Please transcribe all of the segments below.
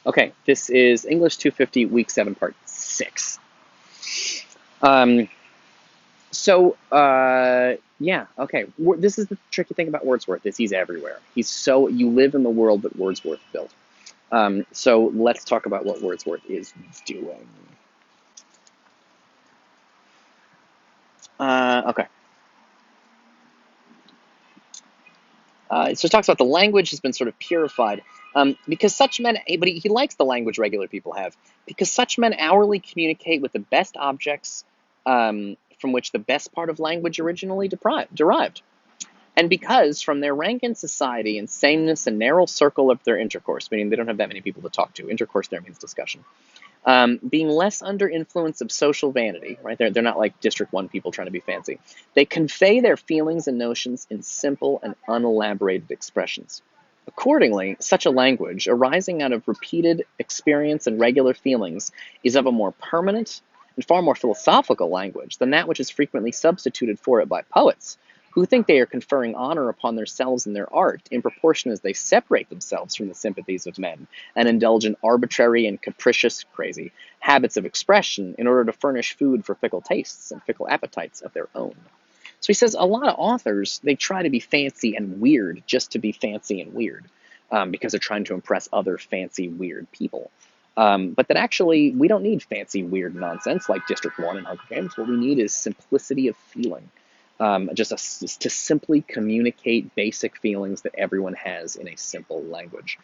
Okay, this is English 250, week 7, part 6. Um, yeah, okay. This is the tricky thing about Wordsworth is he's everywhere. You live in the world that Wordsworth built. So let's talk about what Wordsworth is doing. Okay. So it talks about the language has been sort of purified because such men, but he likes the language regular people have, because such men hourly communicate with the best objects from which the best part of language originally derived. And because from their rank in society and sameness and narrow circle of their intercourse, meaning they don't have that many people to talk to, intercourse there means discussion, being less under influence of social vanity, right? They're not like District 1 people trying to be fancy. They convey their feelings and notions in simple and unelaborated expressions. Accordingly, such a language, arising out of repeated experience and regular feelings, is of a more permanent and far more philosophical language than that which is frequently substituted for it by poets, who think they are conferring honor upon themselves and their art in proportion as they separate themselves from the sympathies of men and indulge in arbitrary and capricious, crazy habits of expression in order to furnish food for fickle tastes and fickle appetites of their own. So he says a lot of authors, they try to be fancy and weird just to be fancy and weird because they're trying to impress other fancy, weird people. But that actually, we don't need fancy, weird nonsense like District 1 and Hunger Games. What we need is simplicity of feeling. To simply communicate basic feelings that everyone has in a simple language.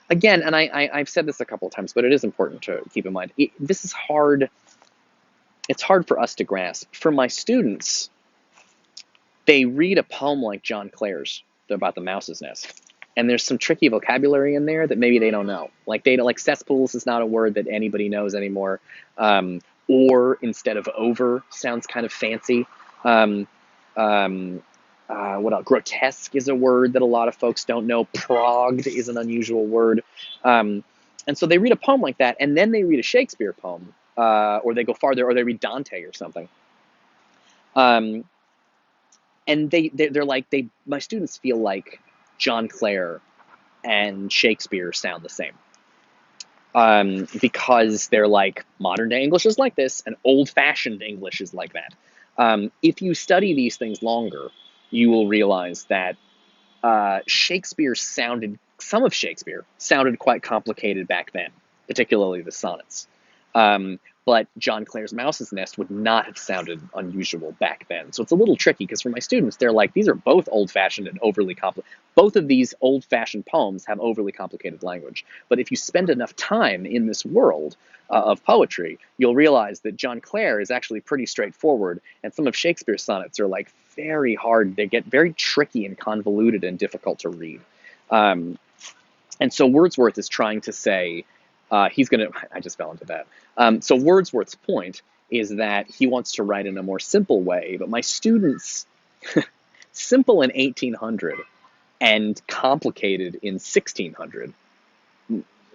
Again, and I've said this a couple of times, but it is important to keep in mind. This is hard. It's hard for us to grasp. For my students, they read a poem like John Clare's about the mouse's nest, and there's some tricky vocabulary in there that maybe they don't know. Like cesspools is not a word that anybody knows anymore. Or instead of over sounds kind of fancy. Um, what else? Grotesque is a word that a lot of folks don't know. Progged is an unusual word. And so they read a poem like that, and then they read a Shakespeare poem, or they go farther, or they read Dante or something. And they're like, my students feel like John Clare and Shakespeare sound the same. Because they're like, modern day English is like this, and old fashioned English is like that. If you study these things longer, you will realize that some of Shakespeare sounded quite complicated back then, particularly the sonnets. But John Clare's Mouse's Nest would not have sounded unusual back then. So it's a little tricky because for my students, they're like, these are both old-fashioned and overly complicated. Both of these old-fashioned poems have overly complicated language. But if you spend enough time in this world of poetry, you'll realize that John Clare is actually pretty straightforward, and some of Shakespeare's sonnets are like very hard. They get very tricky and convoluted and difficult to read. And so Wordsworth is trying to say, I just fell into that. So Wordsworth's point is that he wants to write in a more simple way, but my students, simple in 1800 and complicated in 1600,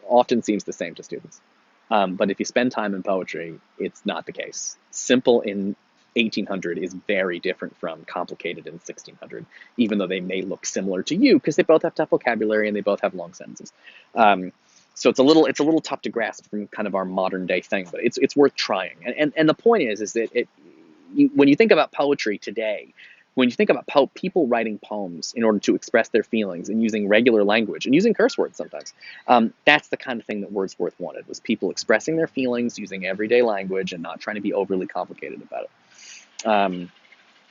often seems the same to students. But if you spend time in poetry, it's not the case. Simple in 1800 is very different from complicated in 1600, even though they may look similar to you because they both have tough vocabulary and they both have long sentences. So it's a little tough to grasp from kind of our modern day thing, but it's worth trying. And the point is that when you think about poetry today, when you think about people writing poems in order to express their feelings and using regular language and using curse words sometimes, that's the kind of thing that Wordsworth wanted, was people expressing their feelings using everyday language and not trying to be overly complicated about it.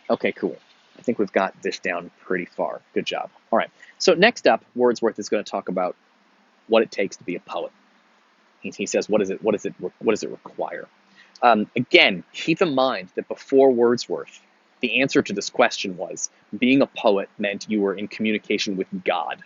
Okay, cool. I think we've got this down pretty far. Good job. All right. So next up, Wordsworth is going to talk about what it takes to be a poet. He says, what does it require? Again, keep in mind that before Wordsworth, the answer to this question was being a poet meant you were in communication with God,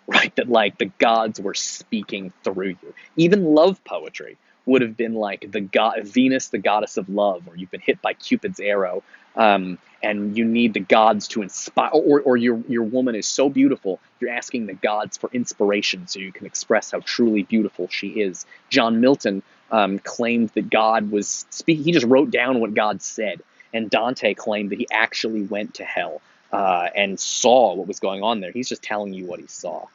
right? That like the gods were speaking through you. Even love poetry would have been like Venus, the goddess of love, or you've been hit by Cupid's arrow, and you need the gods to inspire, or your woman is so beautiful, you're asking the gods for inspiration so you can express how truly beautiful she is. John Milton claimed that God was speaking. He just wrote down what God said, and Dante claimed that he actually went to hell and saw what was going on there. He's just telling you what he saw.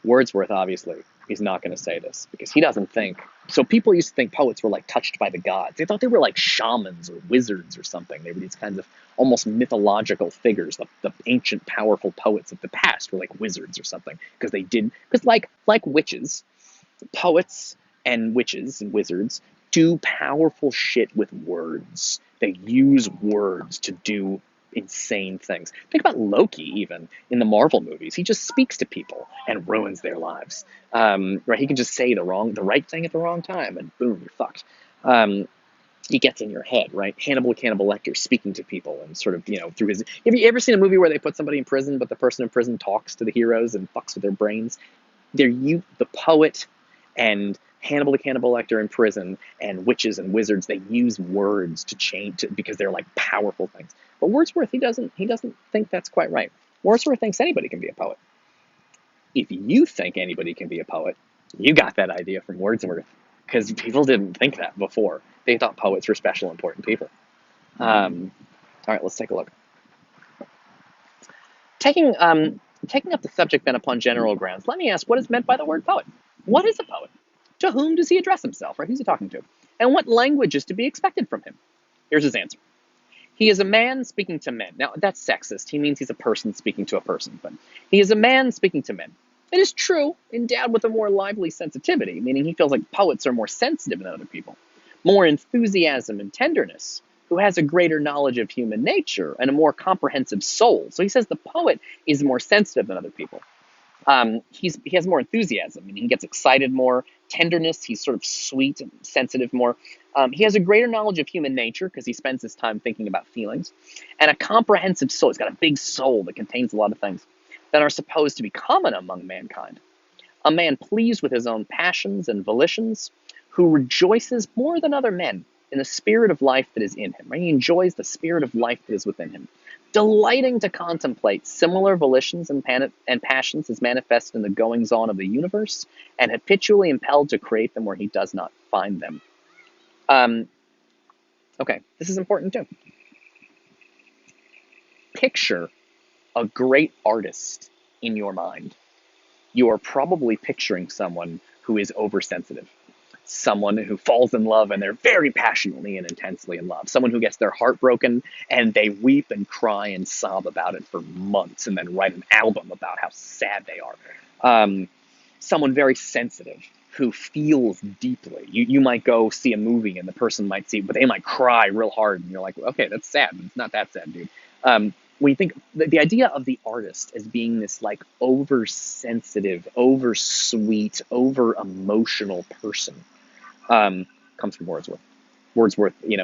Wordsworth, obviously, He's not going to say this because he doesn't think. So people used to think poets were like touched by the gods. They thought they were like shamans or wizards or something. They were these kinds of almost mythological figures. The ancient, powerful poets of the past were like wizards or something because they did because like witches, poets and witches and wizards do powerful shit with words. They use words to do insane things. Think about Loki, even in the Marvel movies. He just speaks to people and ruins their lives. Right? He can just say the right thing at the wrong time, and boom, you're fucked. He gets in your head, right? Hannibal Lecter speaking to people and sort of, through his. Have you ever seen a movie where they put somebody in prison, but the person in prison talks to the heroes and fucks with their brains? The poet and Hannibal Lecter in prison and witches and wizards, they use words to change because they're like powerful things. But Wordsworth, he doesn't think that's quite right. Wordsworth thinks anybody can be a poet. If you think anybody can be a poet, you got that idea from Wordsworth because people didn't think that before. They thought poets were special, important people. All right, let's take a look. Taking up the subject then upon general grounds, let me ask what is meant by the word poet. What is a poet? To whom does he address himself, or who's he talking to? And what language is to be expected from him? Here's his answer. He is a man speaking to men. Now, that's sexist. He means he's a person speaking to a person, but he is a man speaking to men. It is true, endowed with a more lively sensitivity, meaning he feels like poets are more sensitive than other people, more enthusiasm and tenderness, who has a greater knowledge of human nature and a more comprehensive soul. So he says the poet is more sensitive than other people. He has more enthusiasm, meaning he gets excited more. Tenderness, he's sort of sweet and sensitive more. He has a greater knowledge of human nature because he spends his time thinking about feelings. And a comprehensive soul. He's got a big soul that contains a lot of things that are supposed to be common among mankind. A man pleased with his own passions and volitions, who rejoices more than other men in the spirit of life that is in him. Right? He enjoys the spirit of life that is within him, delighting to contemplate similar volitions and passions as manifest in the goings-on of the universe, and habitually impelled to create them where he does not find them. Okay, this is important too. Picture a great artist in your mind. You are probably picturing someone who is oversensitive. Someone who falls in love and they're very passionately and intensely in love. Someone who gets their heart broken and they weep and cry and sob about it for months and then write an album about how sad they are. Someone very sensitive who feels deeply. You might go see a movie and the person might see, but they might cry real hard and you're like, okay, that's sad, but it's not that sad, dude. When you think the idea of the artist as being this like oversensitive, oversweet, over emotional person comes from Wordsworth. Wordsworth, he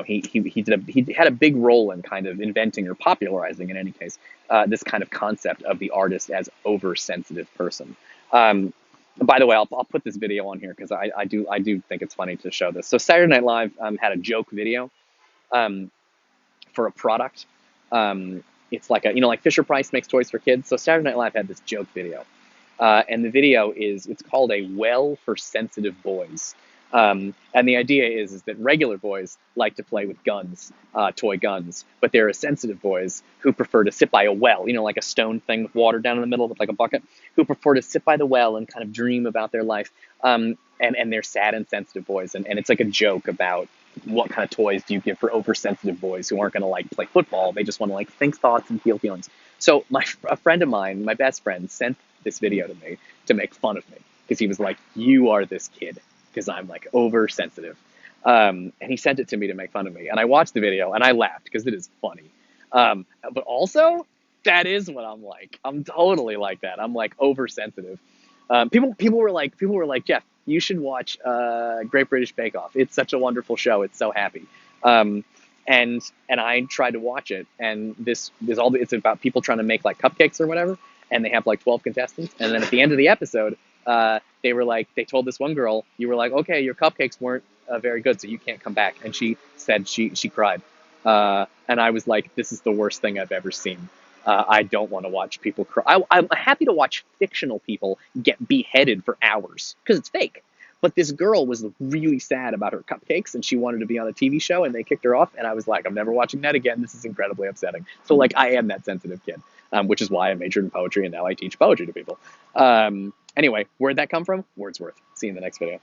had a big role in kind of inventing or popularizing, in any case, this kind of concept of the artist as oversensitive person. By the way, I'll put this video on here because I do think it's funny to show this. So Saturday Night Live had a joke video for a product. It's like like Fisher Price makes toys for kids. So Saturday Night Live had this joke video, and the video it's called a well for sensitive boys. And the idea is that regular boys like to play with guns, toy guns, but there are sensitive boys who prefer to sit by a well, like a stone thing with water down in the middle with like a bucket, who prefer to sit by the well and kind of dream about their life. And they're sad and sensitive boys. And it's like a joke about what kind of toys do you give for oversensitive boys who aren't going to like play football. They just want to like think thoughts and feel feelings. So a friend of mine, my best friend, sent this video to me to make fun of me because he was like, you are this kid. Because I'm like oversensitive. And he sent it to me to make fun of me. And I watched the video and I laughed because it is funny. But also, that is what I'm like. I'm totally like that. I'm like oversensitive. People were like, Jeff, you should watch Great British Bake Off. It's such a wonderful show. It's so happy. And I tried to watch it, and it's about people trying to make like cupcakes or whatever, and they have like 12 contestants. And then at the end of the episode, they told this one girl, you were like, okay, your cupcakes weren't very good, so you can't come back. And she said she cried. And I was like, this is the worst thing I've ever seen. I don't want to watch people cry. I'm happy to watch fictional people get beheaded for hours because it's fake. But this girl was really sad about her cupcakes and she wanted to be on a TV show and they kicked her off. And I was like, I'm never watching that again. This is incredibly upsetting. So like, I am that sensitive kid, which is why I majored in poetry and now I teach poetry to people. Anyway, where'd that come from? Wordsworth. See you in the next video.